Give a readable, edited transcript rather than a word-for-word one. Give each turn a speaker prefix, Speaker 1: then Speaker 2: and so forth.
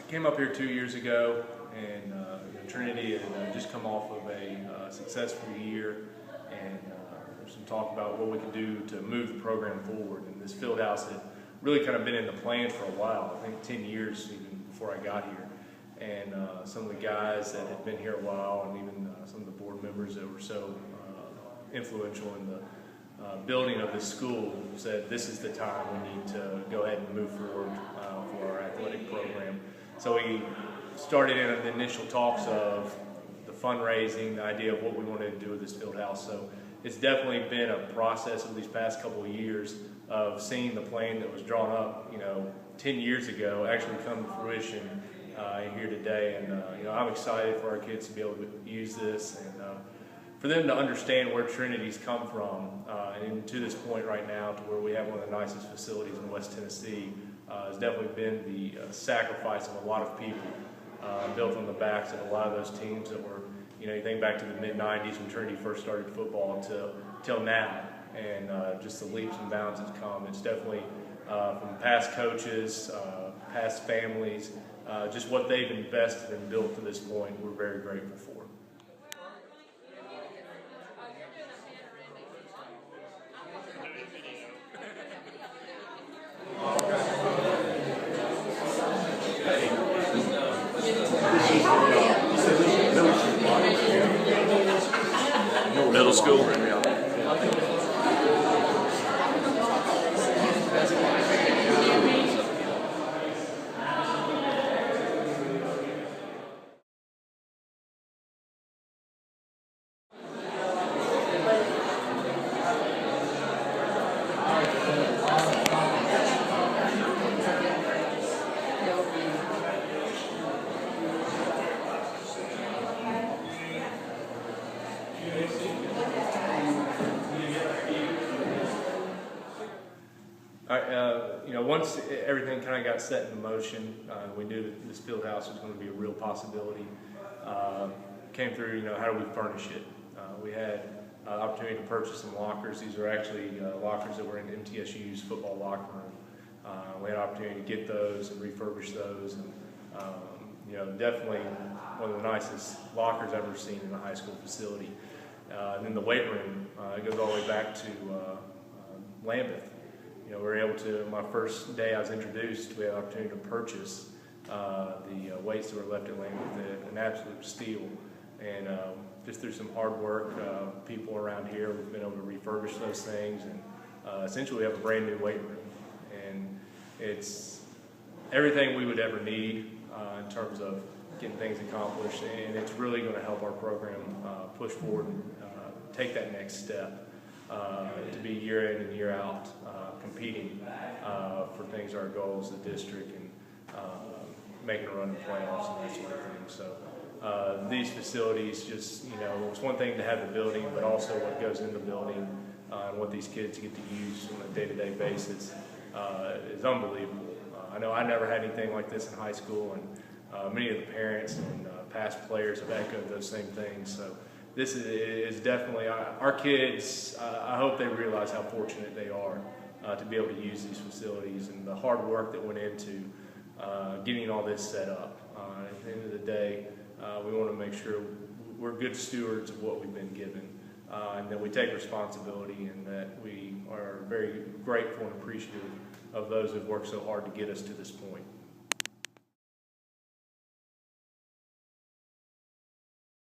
Speaker 1: Came up here 2 years ago, and Trinity had just come off of a successful year, and there's some talk about what we could do to move the program forward. And this field house had really kind of been in the plan for a while, I think 10 years even before I got here. And some of the guys that had been here a while, and even some of the board members that were so influential in the building of this school, said this is the time we need to go ahead and move forward for our athletic program. So we started in the initial talks of the fundraising, the idea of what we wanted to do with this field house. So it's definitely been a process of these past couple of years of seeing the plan that was drawn up, 10 years ago actually come to fruition here today. And I'm excited for our kids to be able to use this, and for them to understand where Trinity's come from, and to this point right now to where we have one of the nicest facilities in West Tennessee. Has definitely been the sacrifice of a lot of people, built on the backs of a lot of those teams that were, you think back to the mid-90s when Trinity first started football till now, and just the leaps and bounds that's come. It's definitely from past coaches, past families, just what they've invested and built to this point, we're very grateful for.
Speaker 2: Middle school.
Speaker 1: Once everything kind of got set in motion, we knew that this field house was going to be a real possibility. Came through, how do we furnish it? We had opportunity to purchase some lockers. These are actually lockers that were in MTSU's football locker room. We had opportunity to get those and refurbish those, and definitely one of the nicest lockers I've ever seen in a high school facility. And then the weight room, it goes all the way back to Lambeth. We were able to, my first day I was introduced, we had the opportunity to purchase the weights that were left in Lambeth, an absolute steal. And just through some hard work, people around here, we've been able to refurbish those things, and essentially we have a brand new weight room. And it's everything we would ever need in terms of getting things accomplished, and it's really going to help our program push forward and take that next step. To be year in and year out competing for things, our goals, the district, and making a run in playoffs and that sort of thing. So these facilities just, it's one thing to have the building, but also what goes in the building and what these kids get to use on a day-to-day basis is unbelievable. I know I never had anything like this in high school, and many of the parents and past players have echoed those same things. So this is definitely, our kids, I hope they realize how fortunate they are to be able to use these facilities and the hard work that went into getting all this set up. At the end of the day, we want to make sure we're good stewards of what we've been given, and that we take responsibility, and that we are very grateful and appreciative of those who've worked so hard to get us to this point.